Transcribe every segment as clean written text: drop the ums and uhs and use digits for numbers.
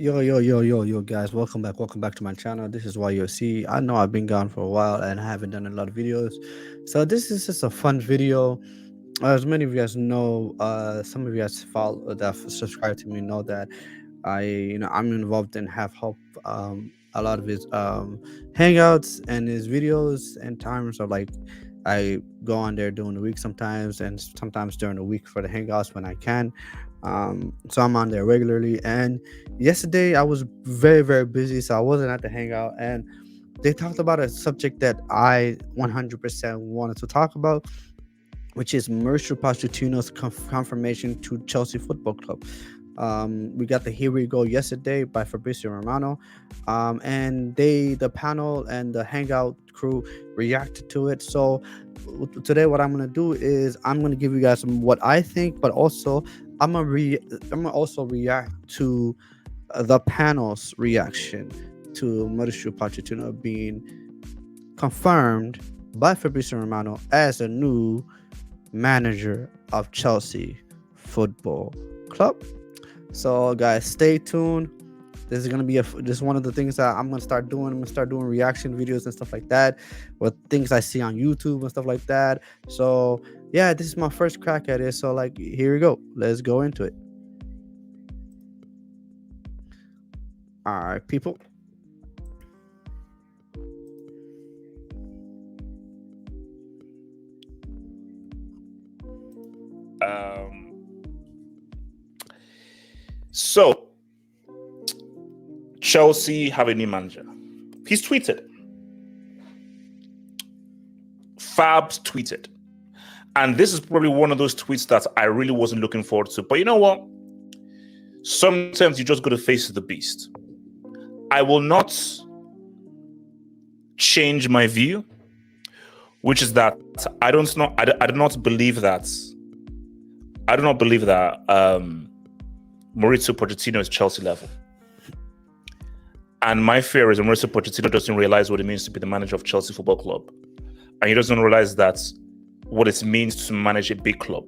Yo, guys. Welcome back to my channel. This is YOC. I know I've been gone for a while and I haven't done a lot of videos. So this is just a fun video. As many of you guys know, some of you guys follow that subscribe to me know that I'm involved in Half Hope, a lot of his hangouts and his videos and times are like I go on there during the week sometimes and sometimes during the week for the hangouts when I can. So I'm on there regularly. And yesterday I was very busy, so I wasn't at the hangout. And they talked about a subject that I 100% wanted to talk about, which is Mauricio Pochettino's confirmation to Chelsea Football Club. We got the Here We Go yesterday by Fabrizio Romano, and the panel and the hangout crew reacted to it. So today, what I'm gonna do is I'm gonna give you guys what I think, but also I'm gonna also react to the panel's reaction to Mauricio Pochettino being confirmed by Fabrizio Romano as a new manager of Chelsea Football Club. So, guys, stay tuned. This is gonna be this is one of the things that I'm gonna start doing. I'm gonna start doing reaction videos and stuff like that, with things I see on YouTube and stuff like that. So, yeah, this is my first crack at it. So, like, here we go. Let's go into it. All right, people. Um, so Chelsea have a new manager. He's tweeted. Fab's tweeted. And this is probably one of those tweets that I really wasn't looking forward to. But you know what? Sometimes you just got to face the beast. I will not change my view, which is that I do not believe that Maurizio Pochettino is Chelsea level. And my fear is that Maurizio Pochettino doesn't realize what it means to be the manager of Chelsea Football Club. And he doesn't realize that what it means to manage a big club.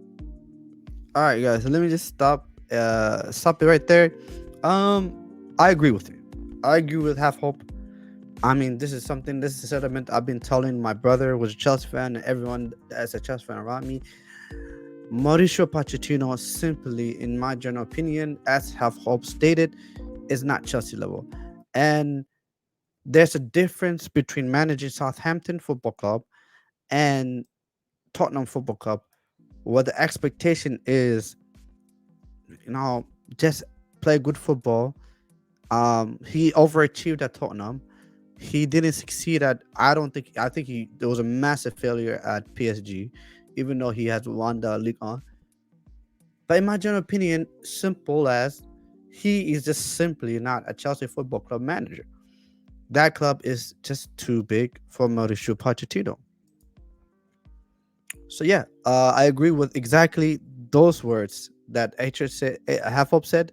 All right, guys. So let me just stop it right there. I agree with you. I agree with Half Hope. I mean, this is a sentiment I've been telling my brother, who's a Chelsea fan, and everyone that's a Chelsea fan around me. Mauricio Pochettino simply, in my general opinion, as Half Hope stated, is not Chelsea level. And there's a difference between managing Southampton Football Club and Tottenham Football Club, where the expectation is, just play good football. He overachieved at Tottenham. He didn't succeed at. I think there was a massive failure at PSG, even though he has won the league on. But in my general opinion, simple as he is just simply not a Chelsea Football Club manager. That club is just too big for Mauricio Pochettino. So yeah, I agree with exactly those words that Half Hope said.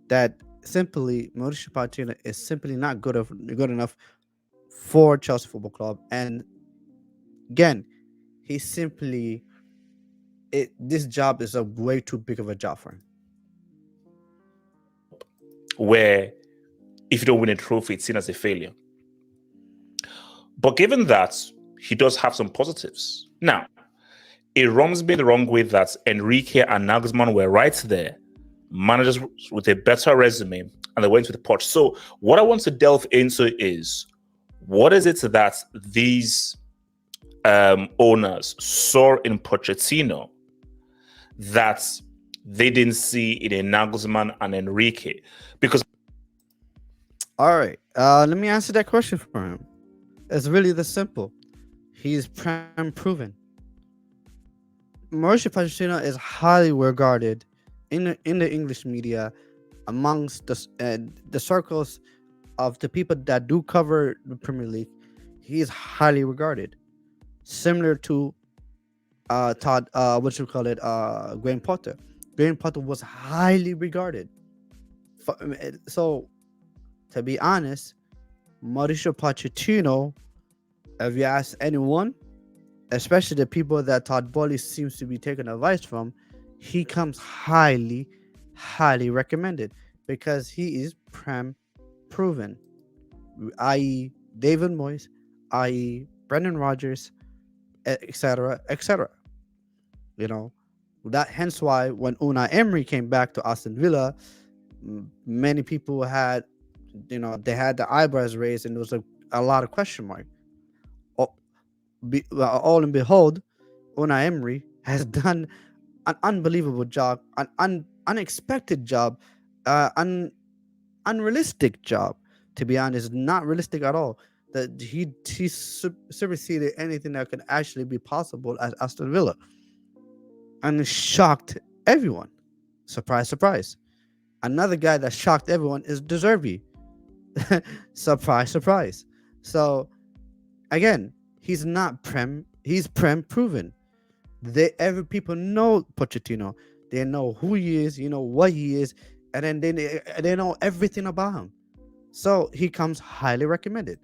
That simply Mauricio Pochettino is simply not good enough for Chelsea Football Club. And again, he simply this job is a way too big of a job for him. Where if you don't win a trophy, it's seen as a failure. But given that, he does have some positives. Now, it rubs me the wrong way that Enrique and Nagelsmann were right there, managers with a better resume, and they went with Poch. So what I want to delve into is, what is it that these owners saw in Pochettino that they didn't see in a Nagelsmann and Enrique? Because all right, let me answer that question for him. It's really this simple. He's prime proven. Mauricio Pochettino is highly regarded in the English media, amongst the circles of the people that do cover the Premier League. He is highly regarded, similar to Todd, Graham Potter. Graham Potter was highly regarded. So, to be honest, Mauricio Pochettino, if you ask anyone, especially the people that Todd Bowley seems to be taking advice from, he comes highly recommended. because he is prem proven, i.e., David Moyes, i.e., Brendan Rodgers, etc., etc. You know, that hence why when Unai Emery came back to Aston Villa, many people had, they had the eyebrows raised, and there was a lot of question mark. All, all and behold, Unai Emery has done an unbelievable job, an unexpected job, an unrealistic job. To be honest, not realistic at all. That he superseded anything that could actually be possible at Aston Villa, and it shocked everyone. Surprise, surprise. Another guy that shocked everyone is Deserby. Surprise, surprise. So again, he's not prem. He's prem proven. Every people know Pochettino. They know who he is. You know what he is, and then they know everything about him. So he comes highly recommended.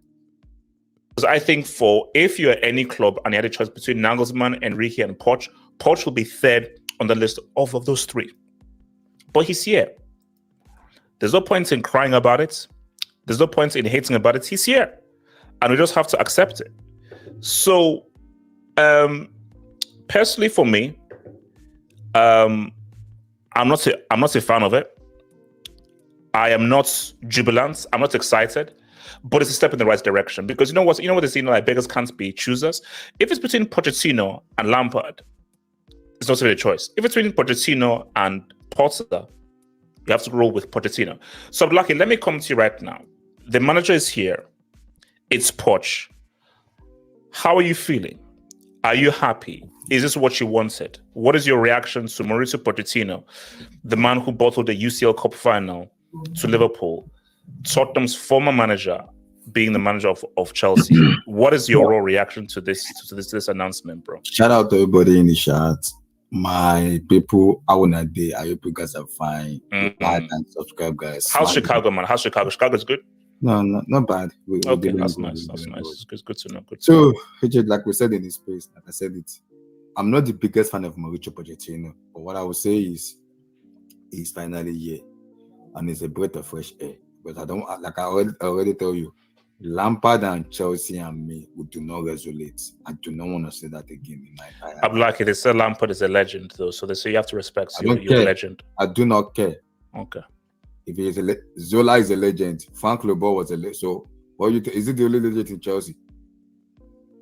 Because I think for if you're any club and you had a choice between Nagelsmann, Enrique, and Poch, Poch will be third on the list of those three. But he's here. There's no point in crying about it. There's no point in hating about it. He's here. And we just have to accept it. So, personally for me, I'm not a fan of it. I am not jubilant. I'm not excited. But it's a step in the right direction. Because you know what they say, like beggars can't be choosers. If it's between Pochettino and Lampard, it's not really a choice. If it's between Pochettino and Potter, you have to roll with Pochettino. So, Lucky, let me come to you right now. The manager is here. It's Poch. How are you feeling? Are you happy? Is this what you wanted? What is your reaction to Mauricio Pochettino, the man who bottled the UCL Cup final to Liverpool, Tottenham's former manager, being the manager of Chelsea? What is your raw reaction to this announcement, bro? Shout out to everybody in the chat. My people, I wanna day. I hope you guys are fine. Like and subscribe, guys. How's Chicago, man? How's Chicago? Chicago's good? No, not bad. Okay, that's nice. That's nice. It's good to know. So, like we said in this space, like I said it, I'm not the biggest fan of Mauricio Pochettino, but what I will say is, he's finally here, and it's a breath of fresh air. But I don't, like I already tell you, Lampard and Chelsea and me, we do not resonate. I do not want to say that again in my entire life. I'm lucky. They say Lampard is a legend, though, so they say you have to respect. So you're a legend. I do not care. Okay. If he is Zola is a legend, Frank Lobo was a legend. So, is it the only legend in Chelsea?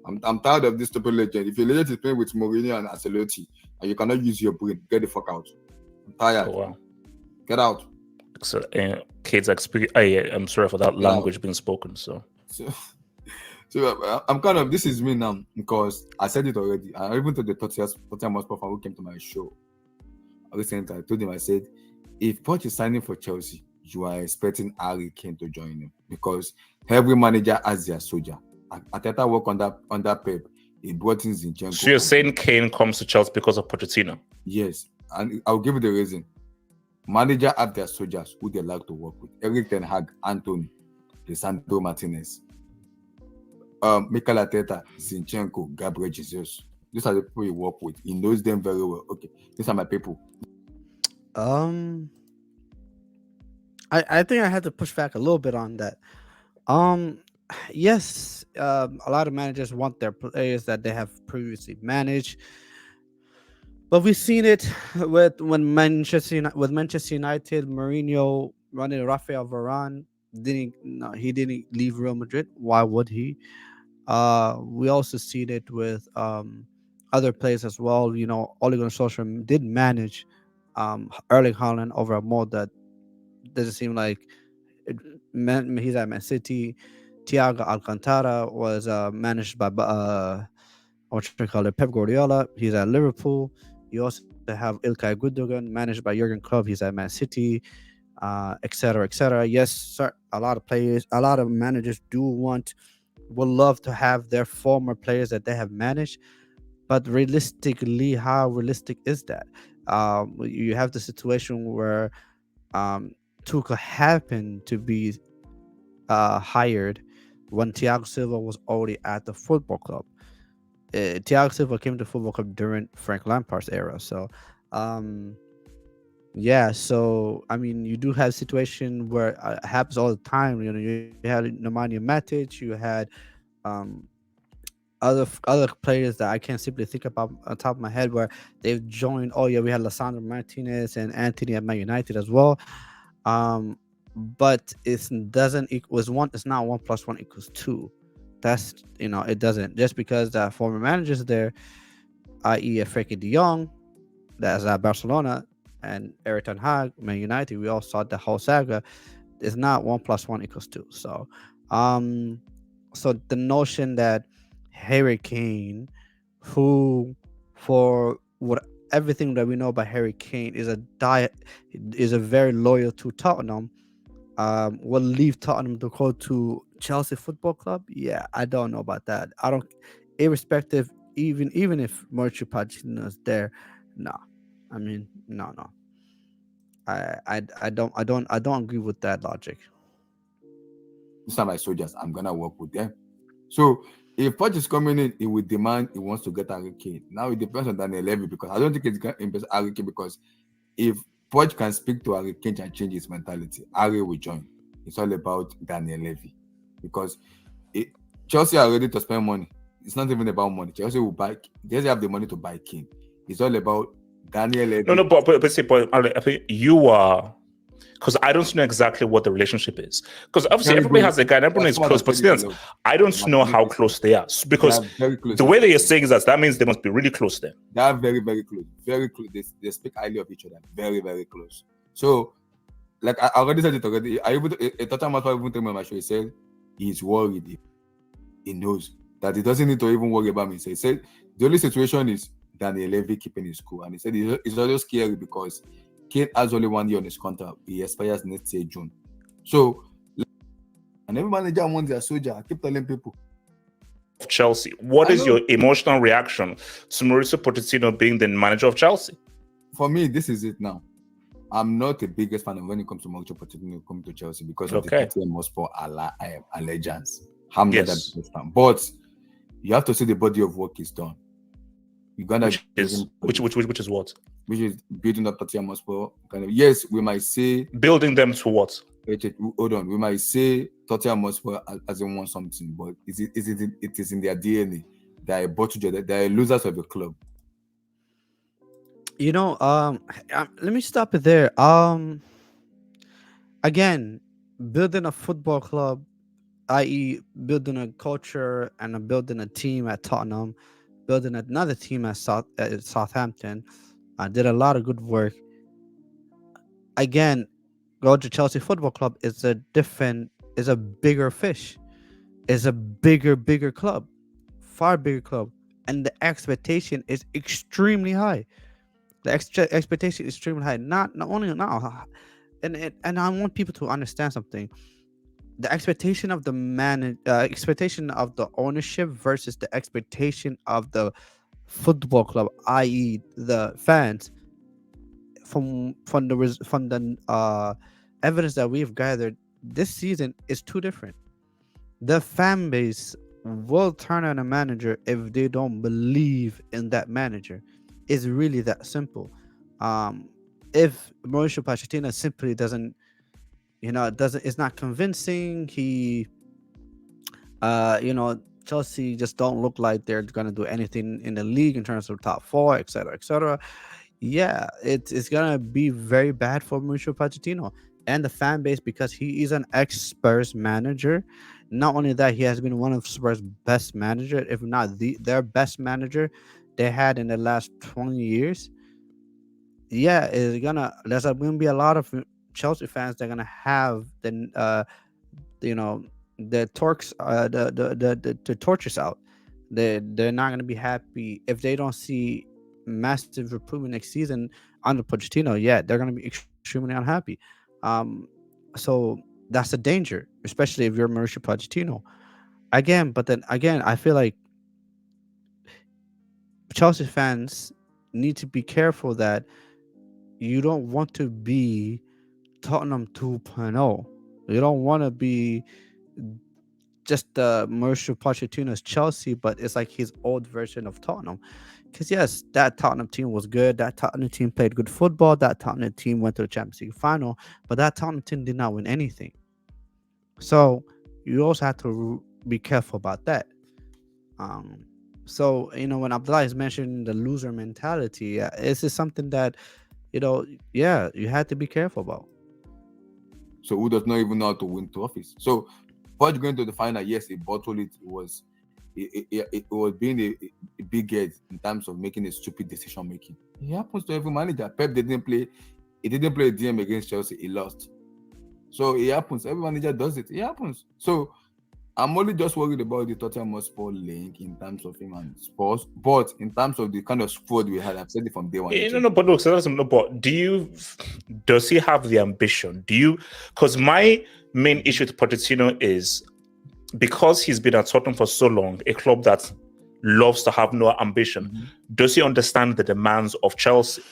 I'm tired of this stupid legend. If your legend is playing with Mourinho and Ancelotti, and you cannot use your brain, get the fuck out. I'm tired. Oh, wow. Get out. So, kids experience. I'm sorry for that language being spoken. So I'm kind of, this is me now, because I said it already. I even told the Tottenham Hotspur fan who came to my show recently. I told him, I said, if Poch is signing for Chelsea, you are expecting Harry Kane to join him, because every manager has their soldier. Ateta worked on that Pep. He brought in Zinchenko. So you're saying Kane comes to Chelsea because of Pochettino? Yes, and I'll give you the reason. Manager have their soldiers who they like to work with. Eric Ten Hag, Anthony, Lisandro Martinez, Mikel Arteta, Zinchenko, Gabriel Jesus. These are the people you work with. He knows them very well. Okay, these are my people. I think I had to push back a little bit on that. Yes, a lot of managers want their players that they have previously managed, but we've seen it with Manchester United, Mourinho running Rafael Varane. He didn't leave Real Madrid. Why would he? We also seen it with other players as well. You know, Ole Gunnar Solskjaer did manage Erling Haaland over a mode that doesn't seem like he's at Man City. Thiago Alcantara was managed by Pep Guardiola. He's at Liverpool. You also have Ilkay Gundogan managed by Jurgen Klopp. He's at Man City, etc., etc. Yes, sir. A lot of managers would love to have their former players that they have managed, but realistically, how realistic is that? You have the situation where Tuchel happened to be hired when Thiago Silva was already at the football club. Thiago Silva came to football club during Frank Lampard's era, so Yeah, so I mean, you do have situation where it happens all the time. You had Nemanja Matic, you had um, other players that I can't simply think about on top of my head where they've joined. Oh yeah, we had Lissandro Martinez and Anthony at Man United as well. Um, but it doesn't equals one. It's not 1 plus 1 equals 2. That's it doesn't just because the former managers there, i.e. Frankie De Jong, that's at Barcelona, and Eric Ten Hag, Man United. We all saw the whole saga. It's not 1 plus 1 equals 2. Um, so the notion that Harry Kane, who for what everything that we know about Harry Kane is a very loyal to Tottenham, will leave Tottenham to go to Chelsea Football Club. Yeah, I don't know about that. I don't, irrespective, even if Mauricio Pochettino is there, no. I mean, no, no. I don't agree with that logic. These are my soldiers. I'm gonna work with them. So if Poch is coming in, he will demand he wants to get Harry Kane. Now it depends on Daniel Levy because I don't think it's gonna impress Harry Kane because if Poch can speak to Harry Kane and change his mentality, Harry will join. It's all about Daniel Levy because it, Chelsea are ready to spend money. It's not even about money. Chelsea will buy. Chelsea have the money to buy Kane. It's all about Daniel No, Levy. no, but see, but I think you are, because I don't know exactly what the relationship is. Because obviously Very everybody good. has a guy, and everyone That's is what I close. said But it a since lot. I don't know how close they are, They because are very close. the way that you're saying is that means they must be really close then. They are very, very close. Very close. They speak highly of each other. Very, very close. So, like I already said it already. I even a Tottenham Hotspur even told me on my show. He said he's worried. He knows that he doesn't need to even worry about me. So he said the only situation is Daniel Levy keeping his cool. And he said it's also scary because Kane has only 1 year on his contract. He expires next year, June. So, and every manager wants their soldier. I keep telling people. Of Chelsea, what I is your know. emotional reaction to Mauricio Pochettino being the manager of Chelsea? For me, this is it now. I'm not the biggest fan of when it comes to Mauricio Pochettino coming to Chelsea because of the Okay. Tottenham Hotspur allegiance. I'm not that Yes. biggest fan. But you have to see the body of work he's done. You're gonna Which give is him which credit. which which, which is what? Which is building up Tottenham Hotspur. Kind of, yes, we might say, Building them to what? hold on, we might say Tottenham Hotspur hasn't won something, but it is in their DNA. They are bottle, they are losers of the club. Let me stop it there. Again, building a football club, i.e., building a culture and building a team at Tottenham, building another team at Southampton. I did a lot of good work. Again, go to Chelsea Football Club is a bigger fish, is a bigger club, far bigger club, and the expectation is extremely high. The expectation is extremely high. Not only now, and I want people to understand something. The expectation of the ownership versus the expectation of the football club, i.e., the fans, from the evidence that we've gathered this season is too different. The fan base will turn on a manager if they don't believe in that manager. It's really that simple. Um, if Mauricio Pochettino simply doesn't, doesn't, it's not convincing. Chelsea just don't look like they're gonna do anything in the league in terms of top four, etc., etc. Yeah, it's gonna be very bad for Mauricio Pochettino and the fan base because he is an ex-Spurs manager. Not only that, he has been one of Spurs' best manager, if not their best manager they had in the last 20 years. Yeah, there's gonna be a lot of Chelsea fans that are gonna have you know the torques the torches out. They're not gonna be happy if they don't see massive improvement next season under Pochettino. Yeah, they're gonna be extremely unhappy. Um, so that's a danger, especially if you're Mauricio Pochettino. Again, but then again, I feel like Chelsea fans need to be careful that you don't want to be Tottenham 2.0. You don't want to be just the Mauricio Pochettino's Chelsea, but it's like his old version of Tottenham. Because yes, that Tottenham team was good. That Tottenham team played good football. That Tottenham team went to the Champions League final, but that Tottenham team did not win anything. So you also have to be careful about that. Um, so when Abdullah is mentioning the loser mentality, this is something that yeah, you had to be careful about. So who does not even know how to win trophies? So Poch going to the final, yes, he bottled it. It was being a big head in terms of making a stupid decision making. It happens to every manager. Pep didn't play. He didn't play a DM against Chelsea. He lost. So it happens. Every manager does it. It happens. So I'm only just worried about the Tottenham Hotspur link in terms of him and Spurs, but in terms of the kind of squad we had, I've said it from day one. No, but look, so that's no. But does he have the ambition? Because my main issue with Pochettino is because he's been at Tottenham for so long, a club that loves to have no ambition. Mm-hmm. Does he understand the demands of Chelsea?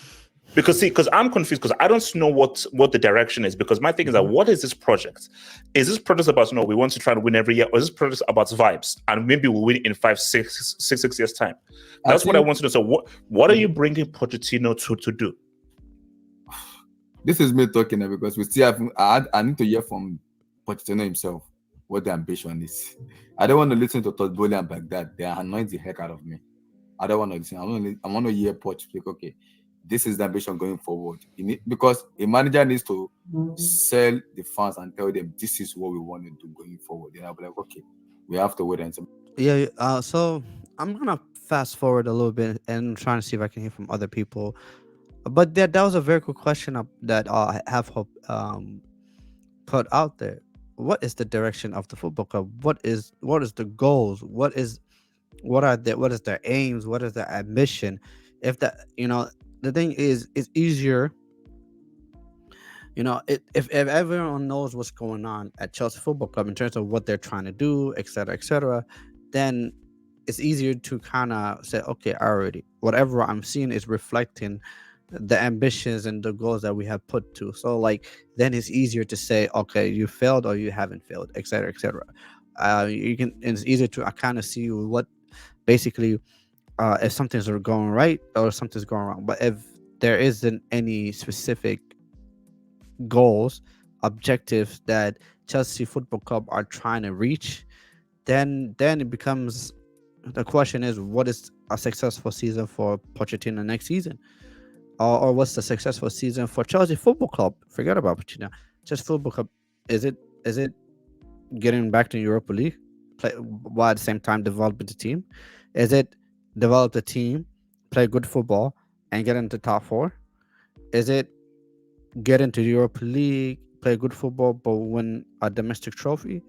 Because I'm confused because I don't know what the direction is. Because my thing is that what is this project? Is this project about we want to try and win every year, or is this project about vibes and maybe we'll win in 6 years time? That's what I want to know. So what are you bringing Pochettino to do? This is me talking now because we still have. I need to hear from Pochettino himself what the ambition is. I don't want to listen to Todd Bowley and Baghdad. They annoy the heck out of me. I don't want to listen. I want to hear Poch speak. Okay. This is the ambition going forward. Because a manager needs to sell the fans and tell them this is what we want to do going forward. Then I'll be like, okay, we have to wait and see. Yeah. So I'm gonna fast forward a little bit and trying to see if I can hear from other people. But that was a very good question that I have put out there. What is the direction of the football club? What is the goals? What is their aims? What is their ambition? If that the thing is, it's easier. If everyone knows what's going on at Chelsea Football Club in terms of what they're trying to do, etc., then it's easier to kind of say, okay, already whatever I'm seeing is reflecting the ambitions and the goals that we have put to. So then it's easier to say, okay, you failed or you haven't failed, etc. It's easier to kind of see what basically if something's going right or something's going wrong. But if there isn't any specific goals, objectives that Chelsea Football Club are trying to reach, then it becomes, the question is, what is a successful season for Pochettino next season? Or what's the successful season for Chelsea Football Club? Forget about Pochettino. Chelsea Football Club, is it getting back to Europa League, play while at the same time developing the team? Is it develop the team, play good football, and get into top four? Is it get into Europa League, play good football, but win a domestic trophy?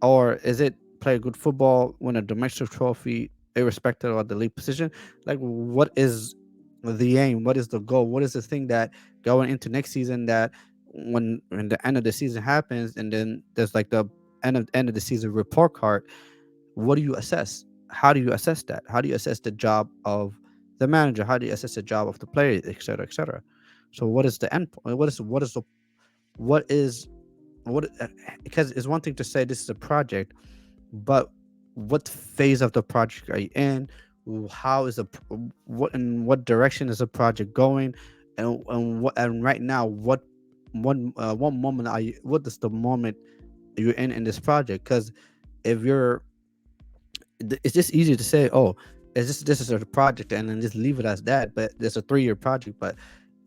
Or is it play good football, win a domestic trophy, irrespective of the league position? What is the aim? What is the goal? What is the thing that going into next season, that when the end of the season happens and then there's the end of the season report card, what do you assess? How do you assess that? How do you assess the job of the manager? How do you assess the job of the players, etc.? So what is the end point? What is because it's one thing to say this is a project, but what phase of the project are you in? How is what direction is the project going? And right now, what moment are you? What is the moment you're in this project? Because if you're, it's just easy to say, oh, this is a project, and then just leave it as that. But there's a 3-year project. But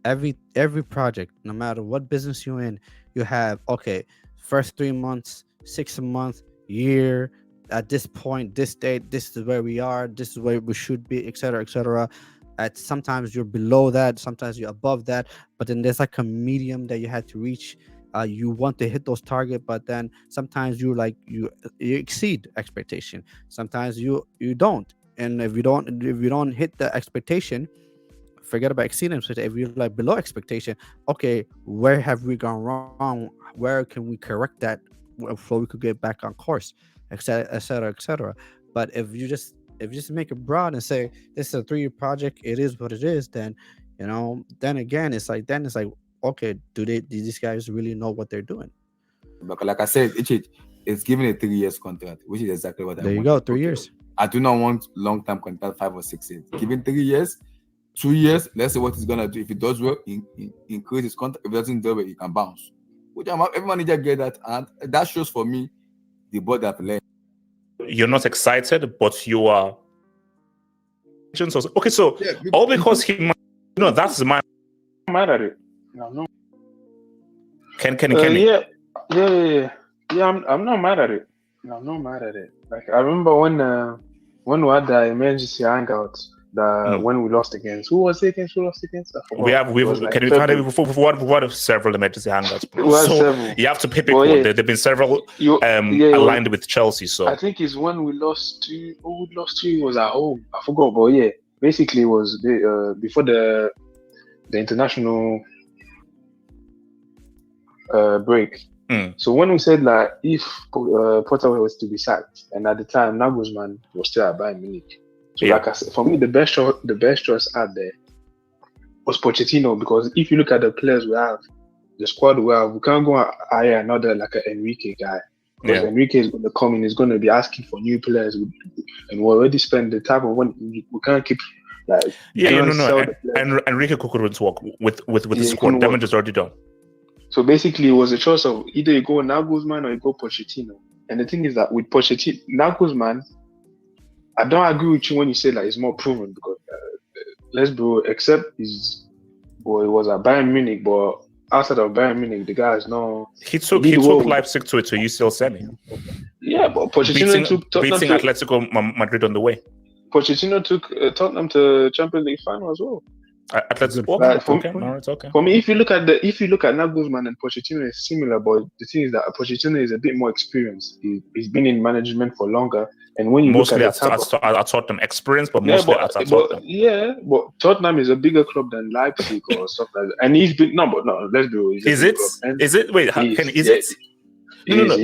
every project, no matter what business you're in, you have, okay, first 3 months, 6 months, year, at this point, this date, this is where we are, this is where we should be, etc. At sometimes you're below that, sometimes you're above that, but then there's a medium that you have to reach. You want to hit those targets, but then sometimes you exceed expectation, sometimes you don't. And if you don't hit the expectation, forget about exceeding expectation. If you're below expectation, okay, where have we gone wrong? Where can we correct that so we could get back on course, etc. But if you just make it broad and say this is a 3-year project, it is what it is, then then again it's okay, do these guys really know what they're doing? But like I said, it's given a 3 years contract, which is exactly what I There you want. go, 3 Okay. years. I do not want long-term contract, 5 or 6 years. Given 3 years, 2 years, let's see what he's gonna do. If he does well, increase his contract. If he doesn't do well, he can bounce. Which every manager get that, and that shows for me the board that played. You're not excited, but you are. Okay, so Yeah, all because he, that's my. I'm not mad at it. No, no. Kenny. Yeah. I'm not mad at it. No, I'm not mad at it. Like I remember when we had the emergency hangout, when we lost against who was it against? Who lost against? I forgot. Can we kind of we've had several emergency hangouts, bro. So several. You have to pick one. Yeah. There've been several aligned with Chelsea. So I think it's when we lost to. Oh, we lost to was at home. I forgot, but yeah, basically it was before the international break. So when we said like if Potter was to be sacked, and at the time Nagelsmann was still at Bayern Munich, so like I said, for me the best choice out there was Pochettino, because if you look at the players we have, the squad we have, we can't go and hire another like an Enrique guy, because Enrique is going to come in, is going to be asking for new players, and we already spent the type of money. We can't keep like and Enrique couldn't work with the squad. Damage is already done. So basically, it was a choice of either you go Nagelsmann or you go Pochettino. And the thing is that with Pochettino, Nagelsmann, I don't agree with you when you say like he's more proven, because let's be except he was at Bayern Munich, but outside of Bayern Munich, the guy is no. He took Leipzig to UCL semi. Yeah, but Pochettino took Tottenham beating Atletico Madrid on the way. Pochettino took Tottenham to Champions League final as well. Okay. For me, if you look at Nagelsmann and Pochettino, is similar, but the thing is that Pochettino is a bit more experienced. He's been in management for longer, and when you mostly look at Tottenham experience, but mostly at Tottenham. But Tottenham is a bigger club than Leipzig or stuff like that, and he's been let's be real. Is it? Wait, Kenny, is it? No,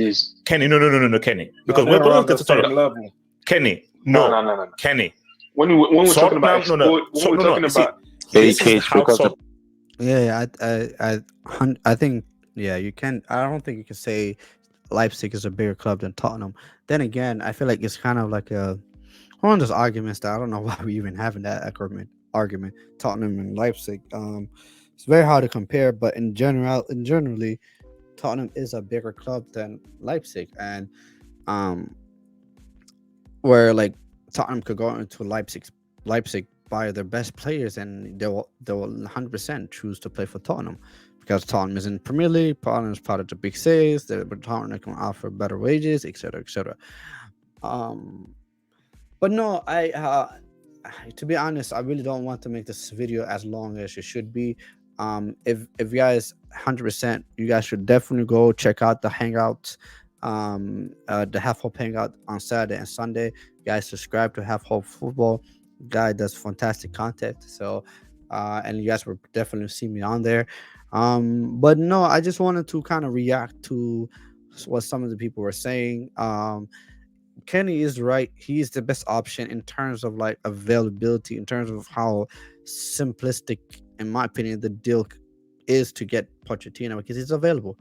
Kenny, no, Kenny, because we're going to get to Tottenham. Kenny, no, Kenny. When we're talking about I think you can. I don't think you can say Leipzig is a bigger club than Tottenham. Then again, I feel like it's kind of like one of those arguments that I don't know why we even having that argument. Tottenham and Leipzig. It's very hard to compare, but generally, Tottenham is a bigger club than Leipzig, and where like Tottenham could go into Leipzig buy their best players, and they will 100% choose to play for Tottenham, because Tottenham is in Premier League, Tottenham is part of the big six, Tottenham can offer better wages, etc. But no, I to be honest, I really don't want to make this video as long as it should be. If you guys 100%, you guys should definitely go check out the hangouts, the Half Hope hangout on Saturday and Sunday. You guys subscribe to Half Hope Football. Guy does fantastic content, so and you guys will definitely see me on there. But no, I just wanted to kind of react to what some of the people were saying. Kenny is right. He is the best option in terms of like availability, in terms of how simplistic, in my opinion, the deal is to get Pochettino, because he's available.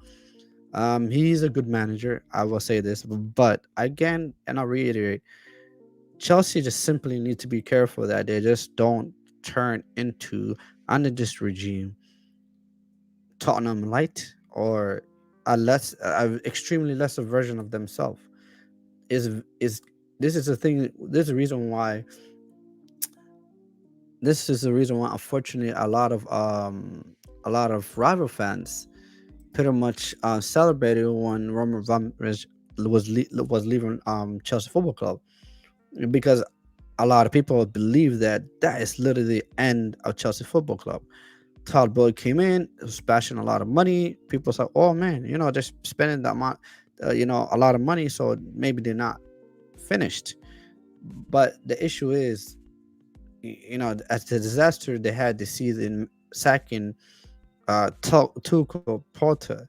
He's a good manager, I will say this, but again, and I'll reiterate, Chelsea just simply need to be careful that they just don't turn into, under this regime, Tottenham light, or a extremely lesser version of themselves. This is the thing. This is the reason why. This is the reason why, unfortunately, a lot of rival fans pretty much celebrated when Roman Abramovich was leaving Chelsea Football Club, because a lot of people believe that is literally the end of Chelsea Football Club. Todd Boyd came in, splashing a lot of money. People said, "Oh man, they're spending that amount, a lot of money, so maybe they're not finished." But the issue is, as the disaster they had this season, sacking Tuchel Porter,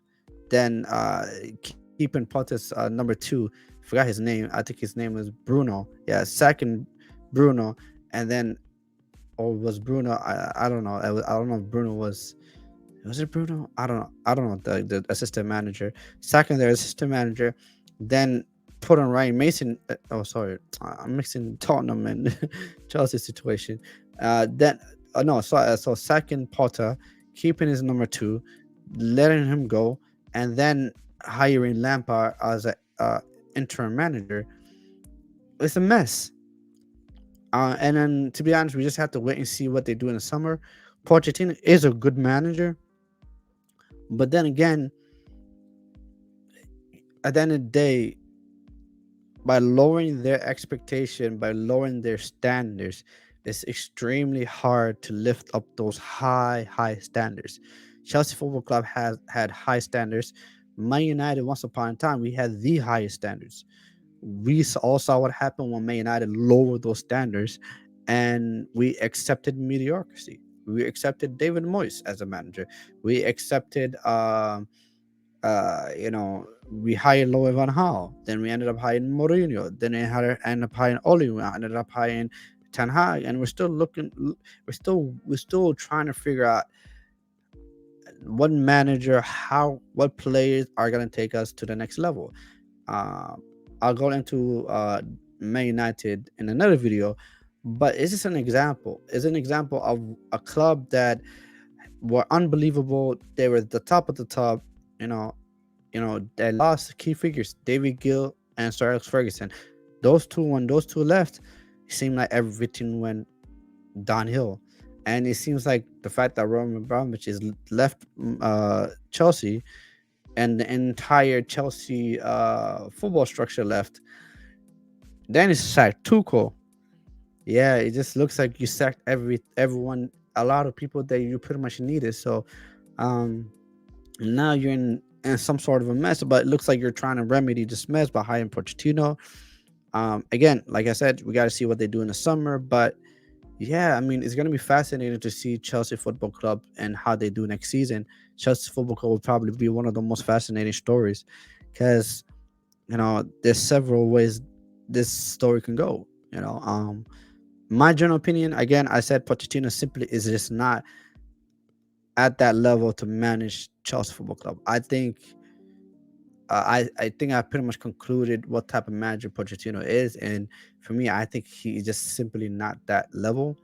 then keeping Potter's number 2. Forgot his name. I think his name was Bruno. Yeah, sacking Bruno, and then, or was Bruno? I don't know. I don't know if Bruno was it Bruno? I don't know. The assistant manager, sacking their assistant manager, then put on Ryan Mason. Oh, sorry, I'm mixing Tottenham and Chelsea situation. Then no, so second Potter, keeping his number two, letting him go, and then hiring Lampard as a interim manager. It's a mess. And then, to be honest, we just have to wait and see what they do in the summer. Pochettino is a good manager, but then again, at the end of the day, by lowering their expectation, by lowering their standards, it's extremely hard to lift up those high standards. Chelsea Football Club has had high standards. Man United, once upon a time, we had the highest standards. We all saw what happened when Man United lowered those standards, and we accepted mediocrity. We accepted David Moyes as a manager. We accepted we hired Louis Van Gaal. Then we ended up hiring Mourinho. Then we ended up hiring Oli. We ended up hiring Ten Hag, and we're still looking. We're still trying to figure out what manager, what players are gonna take us to the next level. Uh, I'll go into Man United in another video, but it's just an example. It's an example of a club that were unbelievable. They were the top of the top. You know, they lost key figures, David Gill and Sir Alex Ferguson. Those two, when those two left, it seemed like everything went downhill. And it seems like the fact that Roman Abramovich is left Chelsea, and the entire Chelsea football structure left. Then it's sacked Tuchel. Yeah, it just looks like you sacked everyone, a lot of people that you pretty much needed. So um now you're in some sort of a mess, but it looks like you're trying to remedy this mess by hiring Pochettino. Again, like I said, we got to see what they do in the summer, but yeah, I mean, it's going to be fascinating to see Chelsea Football Club and how they do next season. Chelsea Football Club will probably be one of the most fascinating stories, because there's several ways this story can go. My general opinion, again, I said Pochettino simply is just not at that level to manage Chelsea Football Club. I think I pretty much concluded what type of manager Pochettino is, and for me, I think he's just simply not that level.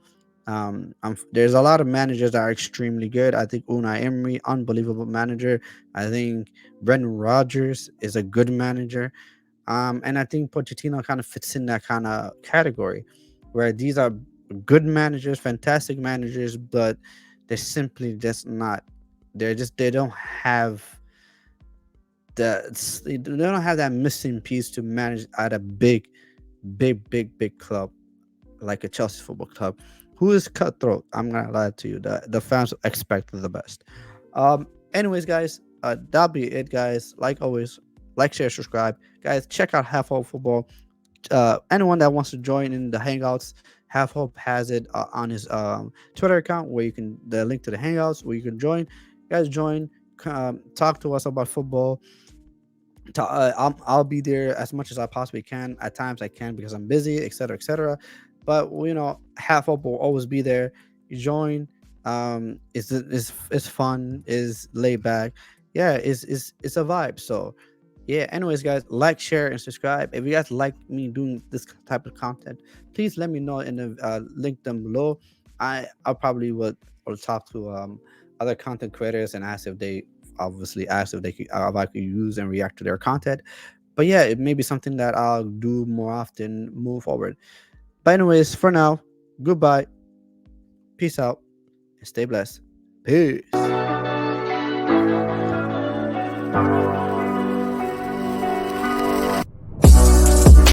There's a lot of managers that are extremely good. I think Unai Emery, unbelievable manager. I think Brendan Rodgers is a good manager. And I think Pochettino kind of fits in that kind of category, where these are good managers, fantastic managers, but they're simply just not. They don't have they don't have that missing piece to manage at a big club like a Chelsea Football Club, who is cutthroat. I'm gonna lie to you, the fans expect the best. Anyways, guys, that'll be it, guys. Like always, like, share, subscribe, guys. Check out Half Hope Football. Anyone that wants to join in the Hangouts, Half Hope has it on his Twitter account, where you can the link to the Hangouts where you can join. Guys, join. Talk to us about football. I'll be there as much as I possibly can. At times I can because I'm busy, etc., etc. But Half Up will always be there. You join. It's fun. Is laid back. Yeah, it's a vibe. So yeah. Anyways, guys, like, share, and subscribe. If you guys like me doing this type of content, please let me know in the link down below. I probably will talk to other content creators and ask if they obviously ask if they could if I could use and react to their content. But yeah, it may be something that I'll do more often move forward. But anyways, for now, goodbye, peace out, and stay blessed. Peace.